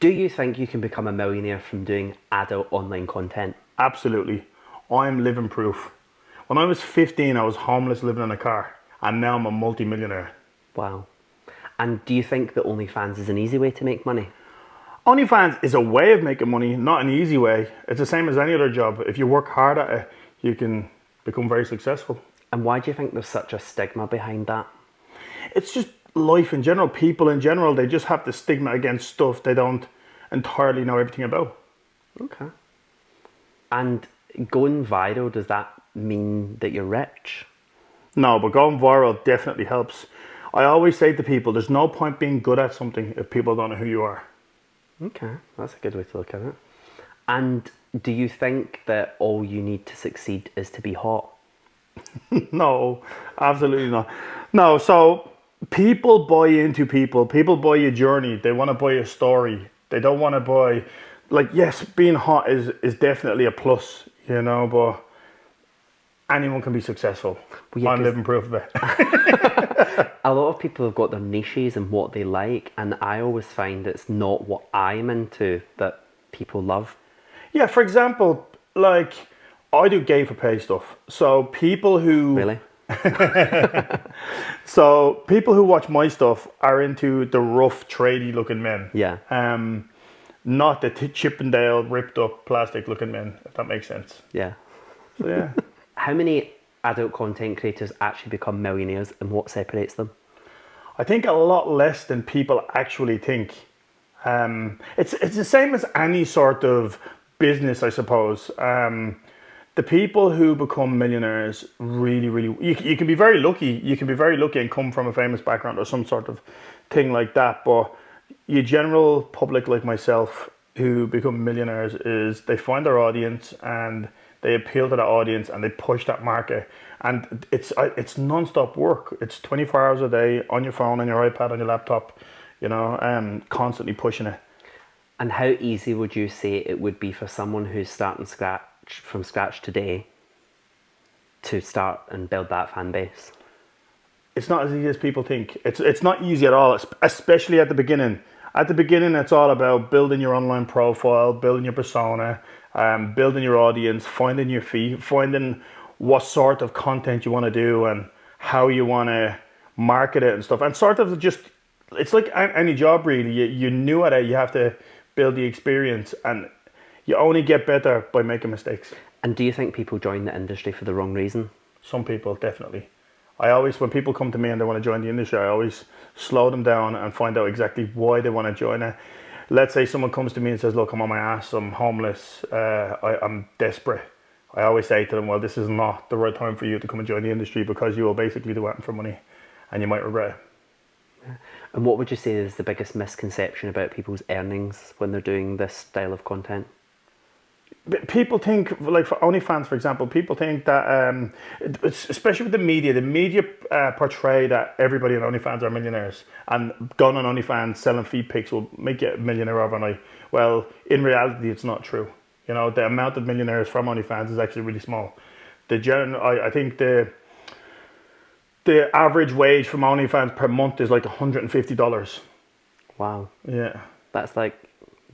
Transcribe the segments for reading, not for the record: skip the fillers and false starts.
Do you think you can become a millionaire from doing adult online content? Absolutely. I'm living proof. When I was 15, I was homeless living in a car, and now I'm a multimillionaire. Wow. And do you think that OnlyFans is an easy way to make money? OnlyFans is a way of making money, not an easy way. It's the same as any other job. If you work hard at it, you can become very successful. And why do you think there's such a stigma behind that? It's just life in general. People in general, they just have the stigma against stuff they don't entirely know everything about. Okay. And going viral, does that mean that you're rich? No, but going viral definitely helps. I always say to people, there's no point being good at something if people don't know who you are. Okay, that's a good way to look at it. And do you think that all you need to succeed is to be hot? No, absolutely not. No, so people buy into people. People buy your journey. They want to buy your story. They don't want to buy, like, yes, being hot is definitely a plus, you know, but anyone can be successful. Well, yeah, I'm 'cause living proof of it. a lot of people have got their niches and what they like, and I always find it's not what I'm into that people love. Yeah, for example, like, I do gay for pay stuff. So people who... Really? So people who watch my stuff are into the rough, tradie looking men. Yeah. Not the Chippendale, ripped up, plastic looking men, if that makes sense. Yeah. So yeah. How many adult content creators actually become millionaires, and what separates them? I think a lot less than people actually think. It's the same as any sort of business, I suppose. The people who become millionaires really, you can be very lucky. You can be very lucky and come from a famous background or some sort of thing like that. But your general public like myself who become millionaires is they find their audience and they appeal to that audience and they push that market. And it's non-stop work. It's 24 hours a day on your phone, on your iPad, on your laptop, you know, constantly pushing it. And how easy would you say it would be for someone who's starting from scratch today to start and build that fan base? It's not as easy as people think. It's not easy at all, especially at the beginning. At the beginning, it's all about building your online profile, building your persona, building your audience, finding your feet, finding what sort of content you want to do and how you want to market it and stuff. And sort of just, it's like any job really. You're new at it, you have to build the experience, and you only get better by making mistakes. And do you think people join the industry for the wrong reason? Some people, definitely. I always, when people come to me and they want to join the industry, I always slow them down and find out exactly why they want to join it. Let's say someone comes to me and says, look, I'm on my ass, I'm homeless, I'm desperate. I always say to them, well, this is not the right time for you to come and join the industry because you will basically do it for money and you might regret it. And what would you say is the biggest misconception about people's earnings when they're doing this style of content? People think, like for OnlyFans, for example, people think that, especially with the media portray that everybody on OnlyFans are millionaires, and going on OnlyFans selling feet pics will make you a millionaire overnight. Well, in reality, it's not true. You know, the amount of millionaires from OnlyFans is actually really small. I think the average wage from OnlyFans per month is like $150. Wow. Yeah. That's like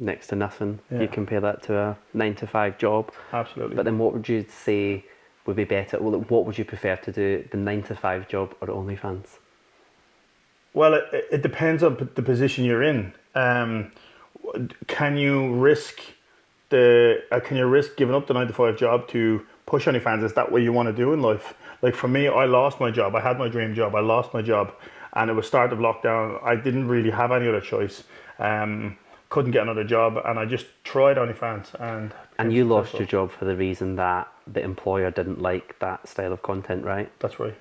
next to nothing. Yeah. You compare that to a 9-to-5 job. Absolutely. But then what would you say would be better? Well, what would you prefer to do, the 9-to-5 job or OnlyFans? Well, it depends on the position you're in. Can you risk giving up the 9-to-5 job to push OnlyFans? Is that what you want to do in life? Like for me, I lost my job. I had my dream job. I lost my job, and it was start of lockdown. I didn't really have any other choice. Couldn't get another job, and I just tried OnlyFans. And you lost your job for the reason that the employer didn't like that style of content, right? That's right.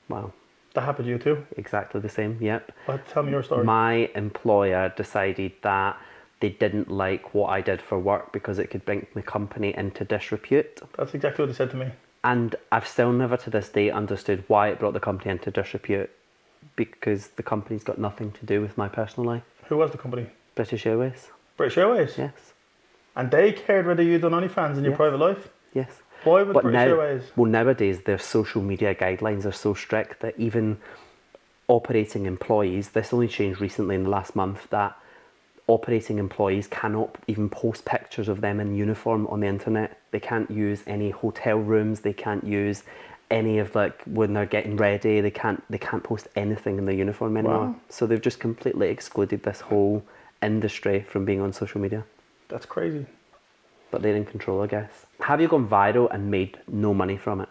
Wow. That happened to you too? Exactly the same, yep. Well, tell me your story. My employer decided that they didn't like what I did for work because it could bring the company into disrepute. That's exactly what they said to me. And I've still never to this day understood why it brought the company into disrepute, because the company's got nothing to do with my personal life. Who was the company? British Airways. British Airways? Yes. And they cared whether you done OnlyFans in your private life? Yes. Why would British Airways? Well, nowadays their social media guidelines are so strict that even operating employees, this only changed recently in the last month, that operating employees cannot even post pictures of them in uniform on the internet. They can't use any hotel rooms. They can't use any of like when they're getting ready. They can't post anything in their uniform anymore. Wow. So they've just completely excluded this whole industry from being on social media. That's crazy. But they're in control, I guess. Have you gone viral and made no money from it?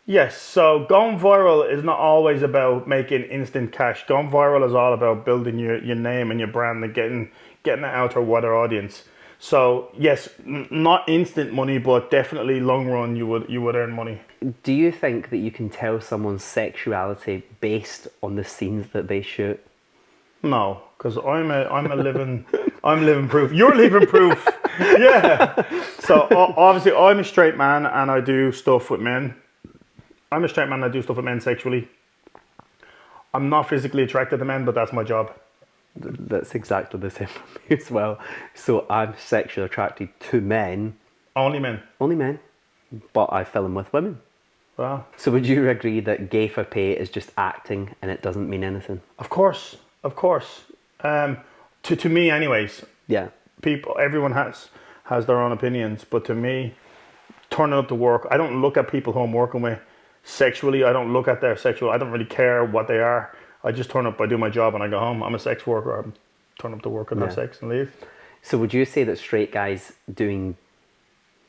Yes, so going viral is not always about making instant cash. Going viral is all about building your name and your brand and getting it out to a wider audience. So yes, not instant money, but definitely long run you would earn money. Do you think that you can tell someone's sexuality based on the scenes that they shoot? No, because I'm a living proof. You're living proof. Yeah. So obviously I'm a straight man and I do stuff with men. I'm a straight man. I do stuff with men sexually. I'm not physically attracted to men, but that's my job. That's exactly the same for me as well. So I'm sexually attracted to men. Only men. Only men. But I film with women. Wow. So would you agree that gay for pay is just acting and it doesn't mean anything? Of course. To me, anyways. Yeah. Everyone has their own opinions, but to me, turning up to work, I don't look at people who I'm working with sexually. I don't look at their sexual. I don't really care what they are. I just turn up, I do my job, and I go home. I'm a sex worker. I turn up to work and have sex and leave. So would you say that straight guys doing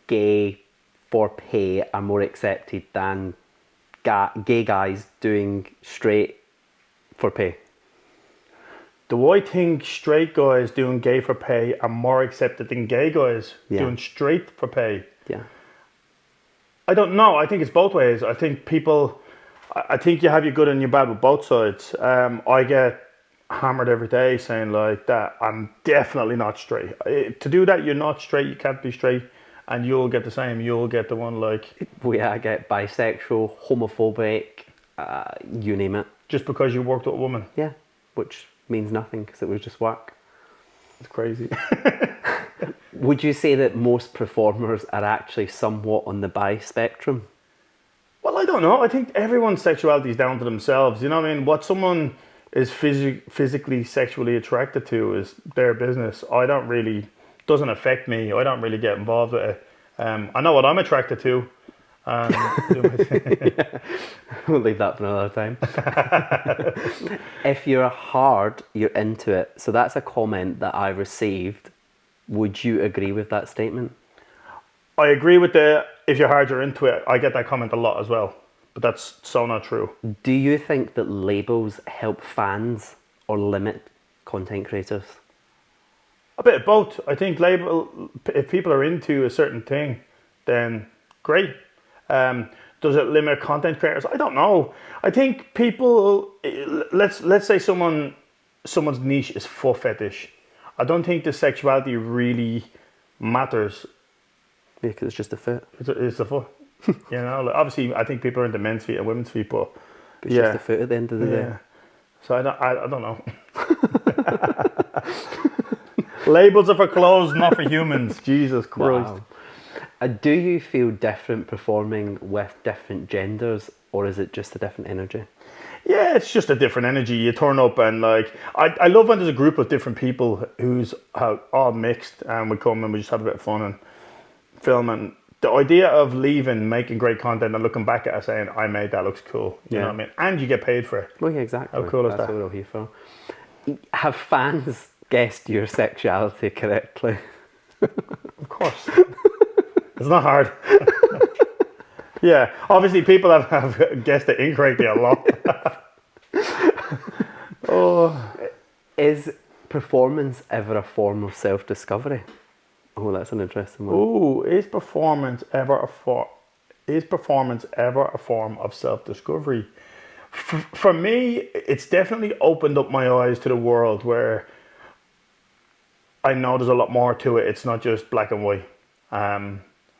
gay for pay are more accepted than gay guys doing straight for pay? Do I think straight guys doing gay for pay are more accepted than gay guys doing straight for pay? Yeah. I don't know. I think it's both ways. I think you have your good and your bad with both sides. I get hammered every day saying like that I'm definitely not straight. To do that, you're not straight. You can't be straight, and you'll get the same. You'll get the one like. I get bisexual, homophobic, you name it. Just because you worked with a woman. Yeah, which means nothing because it was just work. It's crazy. Would you say that most performers are actually somewhat on the bi spectrum? Well, I don't know. I think everyone's sexuality is down to themselves. You know what I mean? What someone is physically sexually attracted to is their business. Doesn't affect me. I don't really get involved with it. I know what I'm attracted to. We'll leave that for another time. If you're hard, you're into it. So that's a comment that I received. Would you agree with that statement? I agree with if you're hard, you're into it. I get that comment a lot as well, but that's so not true. Do you think that labels help fans or limit content creators? A bit of both. I think if people are into a certain thing, then great. Does it limit content creators? I don't know. I think people, let's say someone's niche is foot fetish. I don't think the sexuality really matters. Yeah, because it's just a foot. It's the foot. You know, like obviously, I think people are into men's feet and women's feet, but it's just a foot at the end of the day. So I don't know. Labels are for clothes, not for humans. Jesus Christ. Wow. Do you feel different performing with different genders, or is it just a different energy? Yeah, it's just a different energy. You turn up and like, I love when there's a group of different people who's all mixed and we come and we just have a bit of fun and film. And the idea of leaving, making great content and looking back at it saying, I made that, looks cool. You know what I mean? And you get paid for it. Well, yeah, exactly. How cool is that? That's what we're all here for. Have fans guessed your sexuality correctly? Of course. It's not hard. Yeah, obviously people have guessed it incorrectly a lot. Is performance ever a form of self-discovery? Oh, that's an interesting one. Ooh, is performance ever a form of self-discovery? For me, it's definitely opened up my eyes to the world where I know there's a lot more to it. It's not just black and white.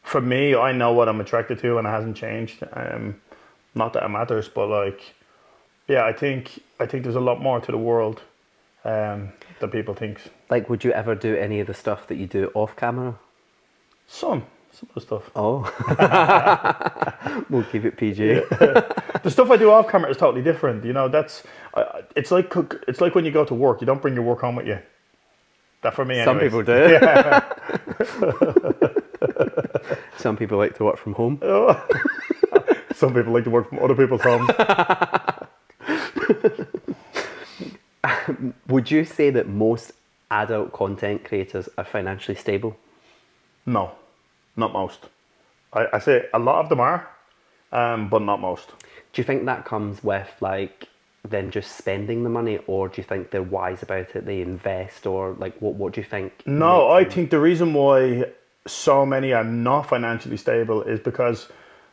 For me, I know what I'm attracted to and it hasn't changed. Not that it matters, but like, yeah, I think there's a lot more to the world than people think. Like, would you ever do any of the stuff that you do off camera? Some of the stuff. Oh. We'll keep it PG. Yeah. The stuff I do off camera is totally different. You know, it's like when you go to work, you don't bring your work home with you. That for me, Some anyways. people do. Yeah. Some people like to work from home. Some people like to work from other people's homes. Would you say that most adult content creators are financially stable? No, not most. I say a lot of them are, but not most. Do you think that comes with like then just spending the money, or do you think they're wise about it, they invest, or like what do you think? No, I makes them- think the reason why so many are not financially stable is because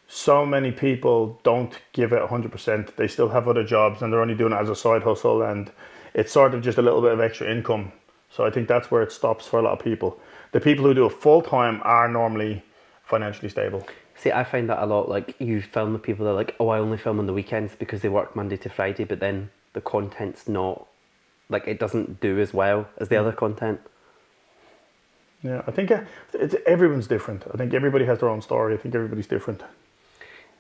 so many people don't give it 100%. They still have other jobs and they're only doing it as a side hustle, and it's sort of just a little bit of extra income. So I think that's where it stops for a lot of people. The people who do it full time are normally financially stable. See, I find that a lot. Like you film the people that are like, oh, I only film on the weekends because they work Monday to Friday, but then the content's not like it doesn't do as well as the other content. Yeah, I think everyone's different. I think everybody has their own story. I think everybody's different.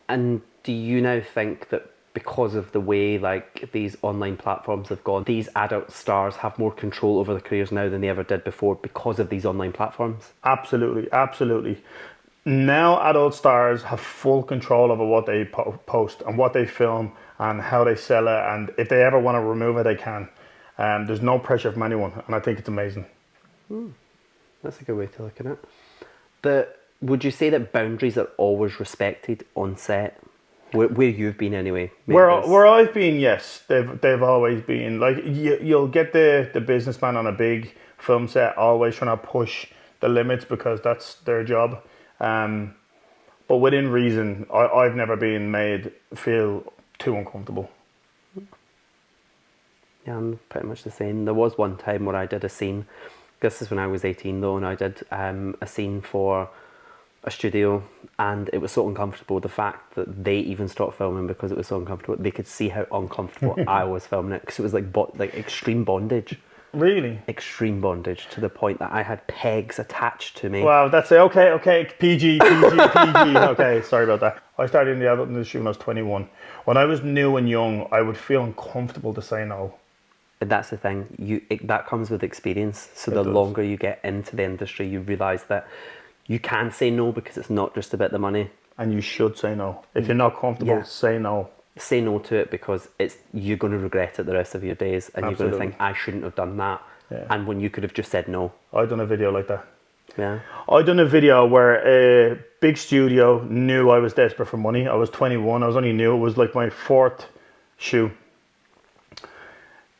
And do you now think that because of the way like these online platforms have gone, these adult stars have more control over their careers now than they ever did before because of these online platforms? Absolutely, absolutely. Now adult stars have full control over what they post and what they film and how they sell it, and if they ever want to remove it, they can. There's no pressure from anyone, and I think it's amazing. That's a good way to look at it. But would you say that boundaries are always respected on set? Where you've been anyway? Where I've been, yes, they've always been. Like you'll get the businessman on a big film set always trying to push the limits because that's their job. But within reason, I've never been made feel too uncomfortable. Yeah, I'm pretty much the same. There was one time where I did a scene. This is when I was 18 though, and I did a scene for a studio, and it was so uncomfortable. The fact that they even stopped filming because it was so uncomfortable, they could see how uncomfortable I was filming it, because it was like extreme bondage. Really? Extreme bondage to the point that I had pegs attached to me. Wow, that's it. Okay, PG. Okay, sorry about that. I started in the adult industry when I was 21. When I was new and young, I would feel uncomfortable to say no. But that's the thing. That comes with experience. So the does. longer you get into the industry, you realise that you can say no because it's not just about the money. And you should say no. If you're not comfortable, Yeah. say no. Say no to it, because you're going to regret it the rest of your days, and Absolutely. you're going to think, I shouldn't have done that. Yeah. And when you could have just said no. I done a video like that. Yeah. I done a video where a big studio knew I was desperate for money. I was 21. I was only new. It was like my fourth shoe.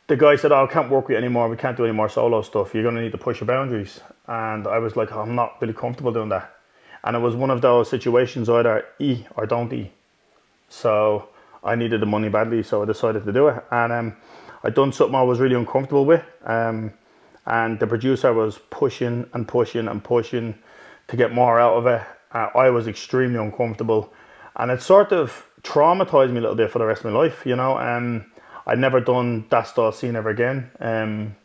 The guy said, "Oh, I can't work with you anymore. We can't do any more solo stuff. You're going to need to push your boundaries." And I was like, I'm not really comfortable doing that. And it was one of those situations, either E or don't E. So I needed the money badly, so I decided to do it. And I done something I was really uncomfortable with. And the producer was pushing to get more out of it. I was extremely uncomfortable, and it sort of traumatized me a little bit for the rest of my life, you know. I'd never done that style scene ever again. And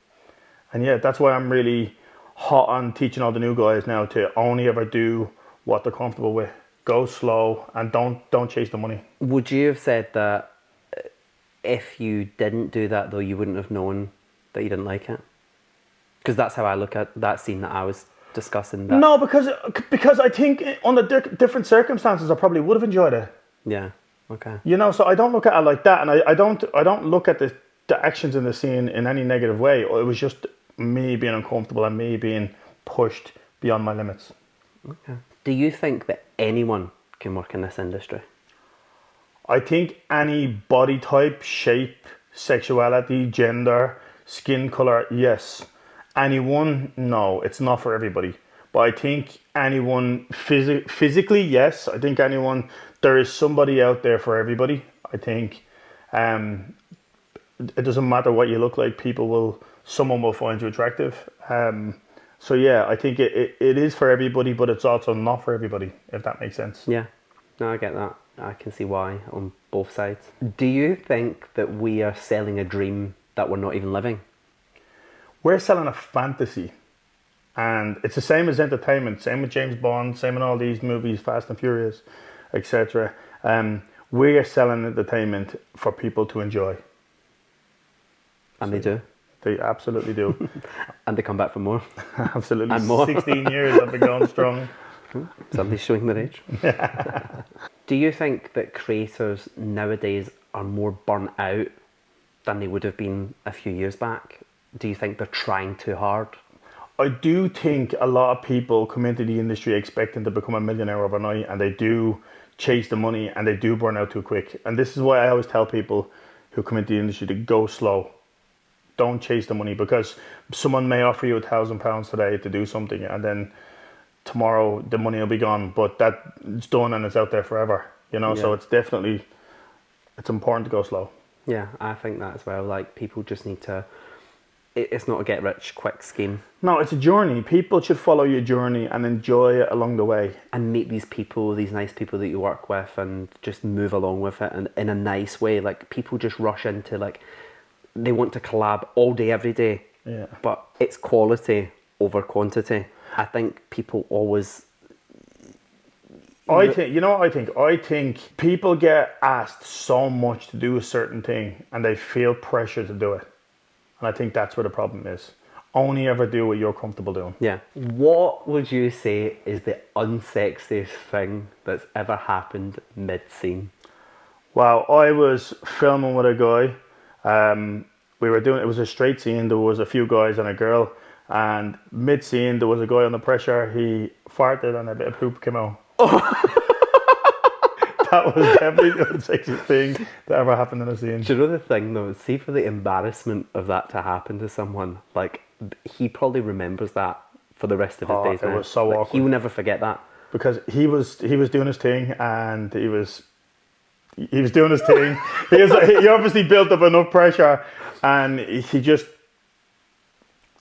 yeah, that's why I'm really hot on teaching all the new guys now to only ever do what they're comfortable with. Go slow and don't chase the money. Would you have said that if you didn't do that though, you wouldn't have known that you didn't like it? Because that's how I look at that scene that I was discussing. That. No, because I think under different circumstances I probably would have enjoyed it. Yeah. Okay. You know, so I don't look at it like that, and I don't look at the actions in the scene in any negative way. It was just me being uncomfortable and me being pushed beyond my limits. Okay. Do you think that anyone can work in this industry? I think any body type, shape, sexuality, gender, skin color, yes. Anyone, no, it's not for everybody. But I think anyone physically, yes. I think anyone, there is somebody out there for everybody. I think it doesn't matter what you look like, someone will find you attractive. So yeah, I think it is for everybody, but it's also not for everybody, if that makes sense. Yeah, no, I get that. I can see why on both sides. Do you think that we are selling a dream that we're not even living? We're selling a fantasy, and it's the same as entertainment. Same with James Bond, same in all these movies, Fast and Furious, etc. We are selling entertainment for people to enjoy. And they do. They absolutely do. And they come back for more. Absolutely. And more. 16 years I've been going strong. Somebody's showing their age. Do you think that creators nowadays are more burnt out than they would have been a few years back? Do you think they're trying too hard? I do think a lot of people come into the industry expecting to become a millionaire overnight, and they do chase the money and they do burn out too quick. And this is why I always tell people who come into the industry to go slow. Don't chase the money, because someone may offer you £1,000 today to do something, and then tomorrow the money will be gone, but it's done and it's out there forever, so it's important to go slow. Yeah, I think that as well. Like, people just need to, it's not a get rich quick scheme. No, it's a journey. People should follow your journey and enjoy it along the way. And meet these people, these nice people that you work with, and just move along with it and in a nice way. Like, people just rush into, like, they want to collab all day, every day. Yeah. But it's quality over quantity. I think people always... I think people get asked so much to do a certain thing and they feel pressure to do it. And I think that's where the problem is. Only ever do what you're comfortable doing. Yeah. What would you say is the unsexiest thing that's ever happened mid-scene? Well, I was filming with a guy. It was a straight scene. There was a few guys and a girl. And mid-scene, there was a guy under pressure. He farted and a bit of poop came out. That was definitely the unsexiest thing that ever happened in a scene. Do you know the thing though? See, for the embarrassment of that to happen to someone, like, he probably remembers that for the rest of his days. It now. was so Like, awkward. he will never forget that. Because he was doing his thing, and he was doing his thing. He obviously built up enough pressure, and he just,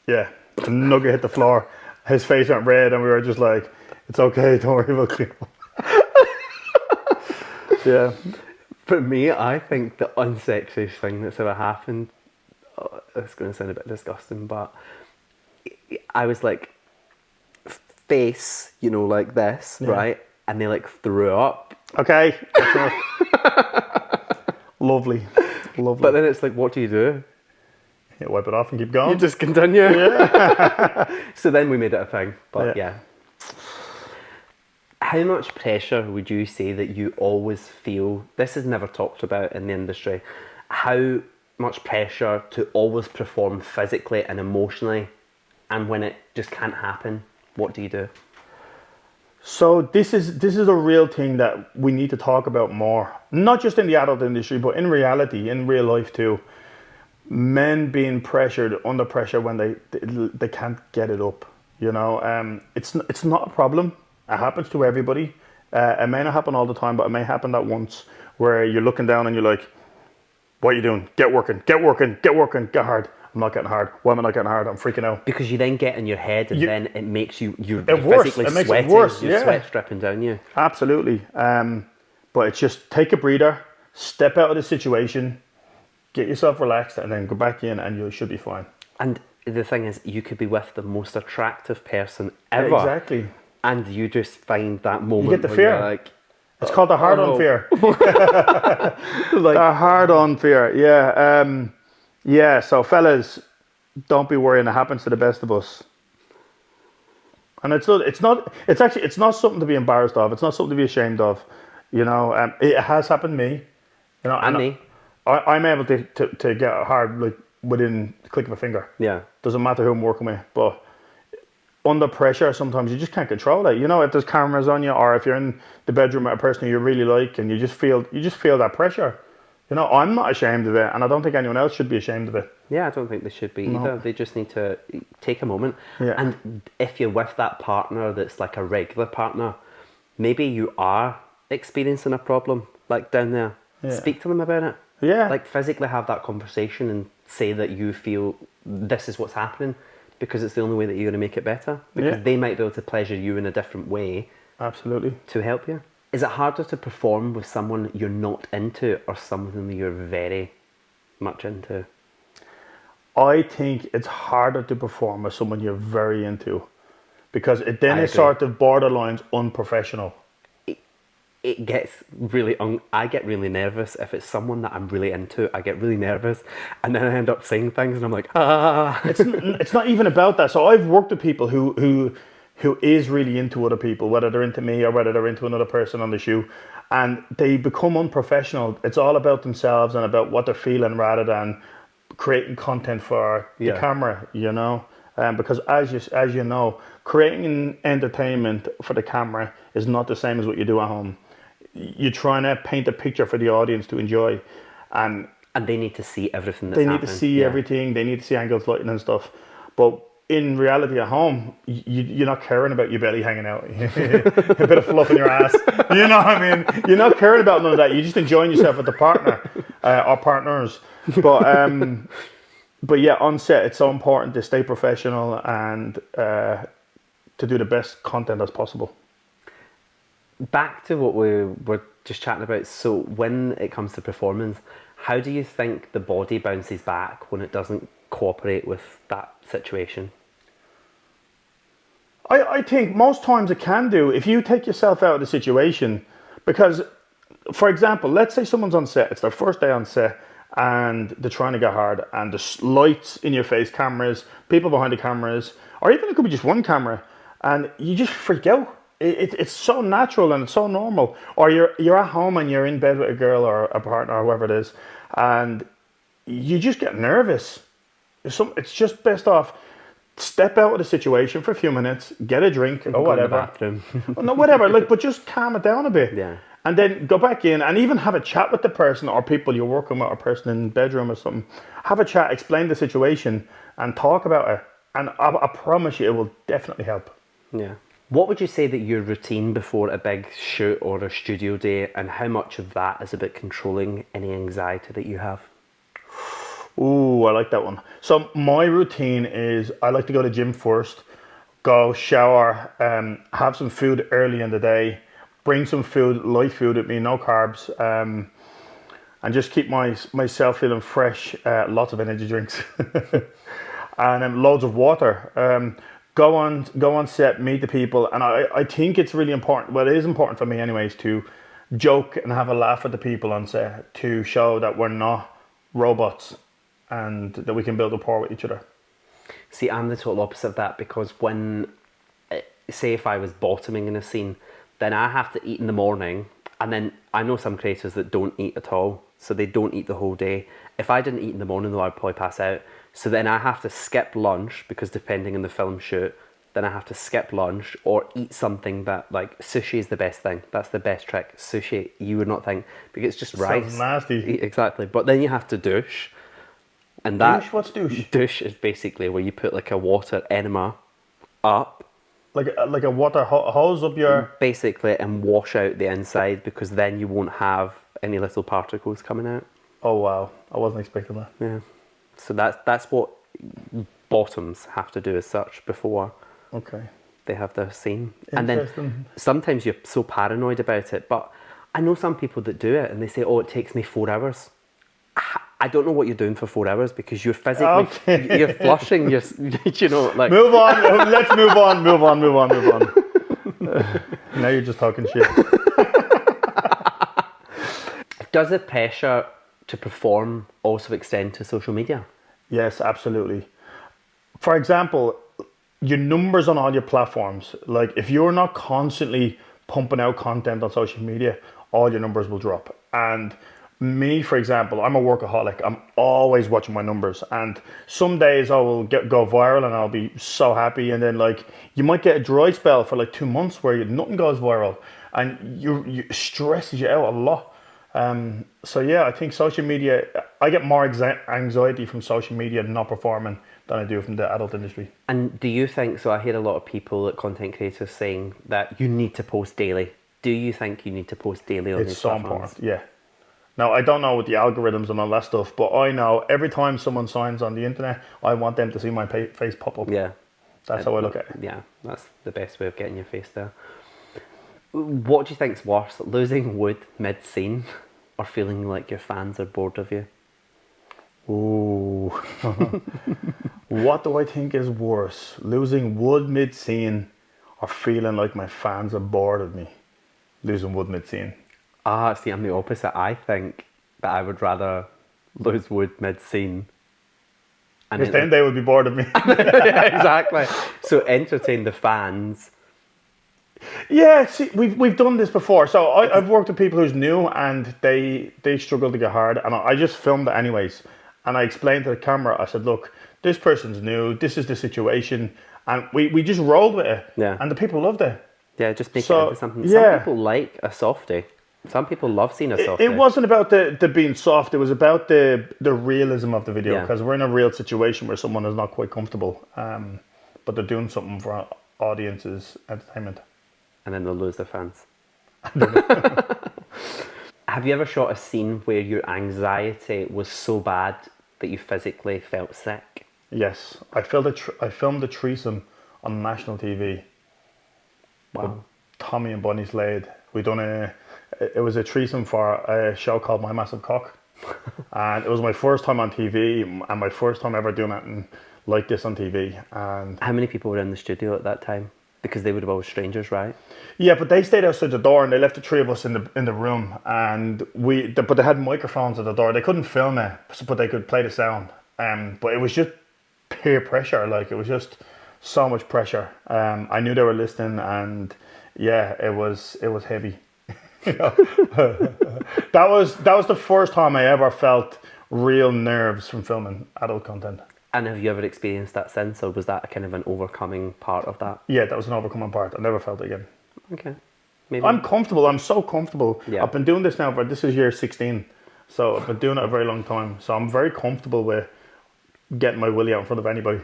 the nugget hit the floor. His face went red, and we were just like, "It's okay, don't worry about clean up." Yeah. For me, I think the unsexiest thing that's ever happened, it's going to sound a bit disgusting, but I was like, face, like this, right? And they like threw up. Okay. Lovely. But then it's like, what do? You wipe it off and keep going. You just continue. Yeah. So then we made it a thing. But yeah. How much pressure would you say that you always feel? This is never talked about in the industry. How much pressure to always perform physically and emotionally, and when it just can't happen, what do you do? So this is a real thing that we need to talk about more. Not just in the adult industry, but in reality, in real life too. Men being pressured, under pressure when they can't get it up. It's not a problem. It happens to everybody. It may not happen all the time, but it may happen that once where you're looking down and you're like, "What are you doing? Get working, get working, get working, get hard." I'm not getting hard. Why am I not getting hard? I'm freaking out. Because you then get in your head, and then it makes you're worse. physically It makes sweating. it worse. Your sweat's dripping down you. Absolutely. But it's just take a breather, step out of the situation, get yourself relaxed, and then go back in, and you should be fine. And the thing is, you could be with the most attractive person ever. Exactly. And you just find that moment. You get the where fear. You're like, it's called the hard-on fear. like, The hard-on fear. Yeah. So fellas, don't be worrying. It happens to the best of us. And it's not something to be embarrassed of. It's not something to be ashamed of. It has happened to me. And me. I'm able to get hard like within the click of a finger. Yeah. Doesn't matter who I'm working with, but under pressure, sometimes you just can't control it. If there's cameras on you, or if you're in the bedroom with a person you really like, and you just feel that pressure. I'm not ashamed of it, and I don't think anyone else should be ashamed of it. Yeah, I don't think they should be either. They just need to take a moment. Yeah. And if you're with that partner that's like a regular partner, maybe you are experiencing a problem like down there. Yeah. Speak to them about it. Yeah. Like, physically have that conversation and say that you feel this is what's happening, because it's the only way that you're going to make it better. Because they might be able to pleasure you in a different way. Absolutely. To help you. Is it harder to perform with someone you're not into, or someone that you're very much into? I think it's harder to perform with someone you're very into, because it then I is agree. sort of borderlines unprofessional. it gets really, I get really nervous. If it's someone that I'm really into, I get really nervous. And then I end up saying things and I'm like, ah. It's not even about that. So I've worked with people who is really into other people, whether they're into me or whether they're into another person on the shoe, and they become unprofessional. It's all about themselves and about what they're feeling rather than creating content for the camera, you know. Because as you know, creating entertainment for the camera is not the same as what you do at home. You're trying to paint a picture for the audience to enjoy, and they need to see everything that's they happening. need to see everything. They need to see angles, lighting, and stuff. But in reality, at home, you're not caring about your belly hanging out, a bit of fluff in your ass. You know what I mean? You're not caring about none of that. You're just enjoying yourself with the partner or partners. But yeah, on set, it's so important to stay professional and to do the best content as possible. Back to what we were just chatting about. So when it comes to performance, how do you think the body bounces back when it doesn't cooperate with that situation? I think most times it can do if you take yourself out of the situation. Because, for example, let's say someone's on set, it's their first day on set, and they're trying to get hard, and there's lights in your face, cameras, people behind the cameras, or even it could be just one camera, and you just freak out. It's so natural and it's so normal. Or you're at home and you're in bed with a girl or a partner or whoever it is, and you just get nervous. It's just best off step out of the situation for a few minutes, get a drink or whatever. No, whatever. But just calm it down a bit. Yeah. And then go back in and even have a chat with the person or people you're working with, or person in the bedroom or something. Have a chat, explain the situation, and talk about it. And I promise you, it will definitely help. Yeah. What would you say that your routine before a big shoot or a studio day, and how much of that is about controlling any anxiety that you have? Ooh, I like that one. So my routine is I like to go to the gym first, go shower, have some food early in the day, bring some food, light food with me, no carbs, and just keep myself feeling fresh. Lots of energy drinks, and loads of water. Go on set, meet the people, and I think it's really important. Well, it is important for me, anyways, to joke and have a laugh with the people on set to show that we're not robots and that we can build rapport with each other. See, I'm the total opposite of that, because when, say if I was bottoming in a scene, then I have to eat in the morning, and then I know some creators that don't eat at all, so they don't eat the whole day. If I didn't eat in the morning though, I'd probably pass out. So then I have to skip lunch, because depending on the film shoot, then I have to skip lunch or eat something that, like, sushi is the best thing. That's the best trick. Sushi, you would not think, because it's just rice. Sounds nasty. Exactly. But then you have to douche. And douche? What's douche? Douche is basically where you put like a water enema up. Like a water hose up your... Basically, and wash out the inside, because then you won't have any little particles coming out. Oh wow, I wasn't expecting that. Yeah. So that's what bottoms have to do as such before they have their scene. And then sometimes you're so paranoid about it, but I know some people that do it and they say, oh, it takes me 4 hours. I don't know what you're doing for 4 hours, because you're physically, you're flushing, you're, you know, like... Move on, let's move on. Now you're just talking shit. Does the pressure to perform also extend to social media? Yes, absolutely. For example, your numbers on all your platforms, like if you're not constantly pumping out content on social media, all your numbers will drop. And me, for example, I'm a workaholic. I'm always watching my numbers, and some days I will go viral and I'll be so happy, and then like you might get a dry spell for like 2 months where nothing goes viral, and you stresses you out a lot. So yeah, I think social media, I get more anxiety from social media not performing than I do from the adult industry. And do you think, so I hear a lot of people, content creators, saying that you need to post daily. Do you think you need to post daily on these platforms? It's so important, yeah. Now, I don't know with the algorithms and all that stuff, but I know every time someone signs on the internet, I want them to see my face pop up. Yeah. That's how I look at it. Yeah, that's the best way of getting your face there. What do you think's worse, losing wood mid-scene or feeling like your fans are bored of you? Ooh. What do I think is worse? Losing wood mid-scene or feeling like my fans are bored of me? losing wood mid-scene. Ah, see, I'm the opposite. I think that I would rather lose wood mid-scene. And Because then they would be bored of me. yeah, exactly. So entertain the fans. Yeah, see, we've done this before. So I've worked with people who's new and they struggle to get hard, and I just filmed it anyways. And I explained to the camera, I said, look, this person's new, this is the situation, and we just rolled with it. Yeah. And the people loved it. Yeah, just make So, it into something. yeah. Some people like a softie. Some people love seeing a softie. It wasn't about the being soft, it was about the realism of the video, Yeah. because we're in a real situation where someone is not quite comfortable, but they're doing something for our audience's entertainment. And then they'll lose their fans. Have you ever shot a scene where your anxiety was so bad that you physically felt sick? Yes, I filmed a threesome on national TV. Wow. Tommy and Bonnie Slade. It was a threesome for a show called My Massive Cock. And it was my first time on TV and my first time ever doing anything like this on TV. And How many people were in the studio at that time? Because they would have all strangers, right? yeah, but they stayed outside the door and they left the three of us in the room. And but they had microphones at the door. They couldn't film it, but they could play the sound. But it was just peer pressure. Like, it was just so much pressure. I knew they were listening, and yeah, it was heavy. You know? that was the first time I ever felt real nerves from filming adult content. And have you ever experienced that since, or was that a kind of an overcoming part of that? Yeah, that was an overcoming part. I never felt it again. Okay. Maybe. I'm comfortable. I'm so comfortable. Yeah. I've been doing this now this is year 16. So I've been doing it a very long time. So I'm very comfortable with getting my willy out in front of anybody.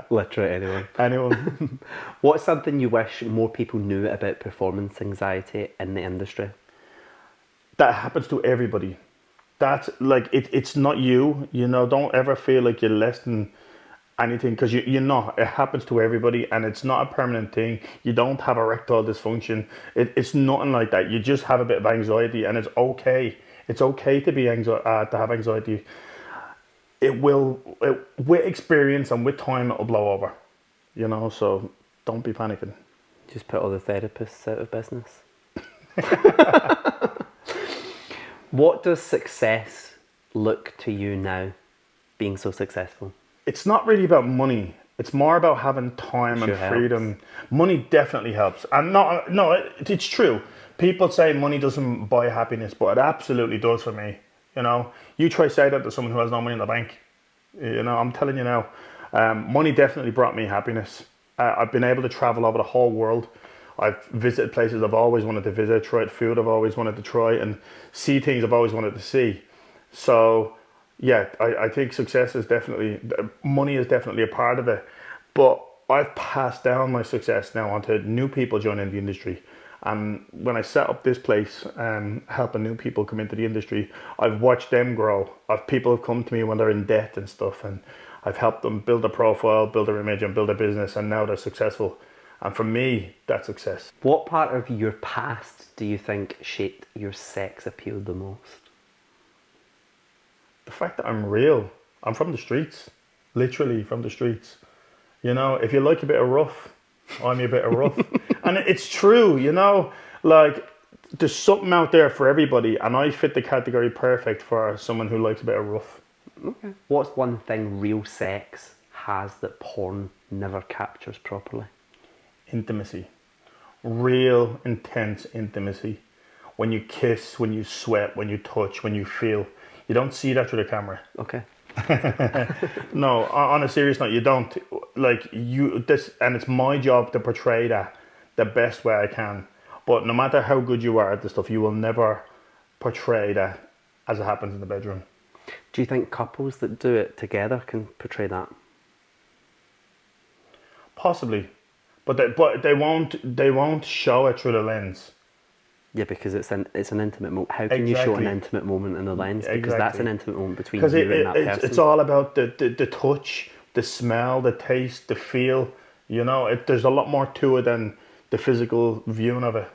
Literally anyone. Anyone. What's something you wish more people knew about performance anxiety in the industry? That happens to everybody. That's like, it's not you, you know, don't ever feel like you're less than anything, because you're not. It happens to everybody, and it's not a permanent thing. You don't have erectile dysfunction. It's nothing like that. You just have a bit of anxiety, and it's okay. It's okay to be to have anxiety. With experience and with time, it'll blow over, you know, so don't be panicking. Just put all the therapists out of business. What does success look to you now, being so successful? It's not really about money. It's more about having time and freedom. Helps. Money definitely helps. And it's true. People say money doesn't buy happiness, but it absolutely does for me. You know, you try say that to someone who has no money in the bank. You know, I'm telling you now, money definitely brought me happiness. I've been able to travel over the whole world. I've visited places I've always wanted to visit, tried food I've always wanted to try, and see things I've always wanted to see. So, yeah, I think success is money is definitely a part of it. But I've passed down my success now onto new people joining the industry. And when I set up this place, helping new people come into the industry, I've watched them grow. People have come to me when they're in debt and stuff, and I've helped them build a profile, build their image, and build a business, and now they're successful. And for me, that's success. What part of your past do you think shaped your sex appeal the most? The fact that I'm real. I'm from the streets, literally from the streets. You know, if you like a bit of rough, I'm a bit of rough. And it's true, you know, like, there's something out there for everybody, and I fit the category perfect for someone who likes a bit of rough. Okay. What's one thing real sex has that porn never captures properly? Intimacy. Real, intense intimacy. When you kiss, when you sweat, when you touch, when you feel. You don't see that through the camera. Okay. No, on a serious note, you don't. Like, and it's my job to portray that the best way I can. But no matter how good you are at this stuff, you will never portray that as it happens in the bedroom. Do you think couples that do it together can portray that? Possibly, but they won't show it through the lens. Yeah, because it's an intimate moment. How can you show an intimate moment in the lens? Because that's an intimate moment between you and that person. It's all about the touch, the smell, the taste, the feel. You know, there's a lot more to it than the physical viewing of it.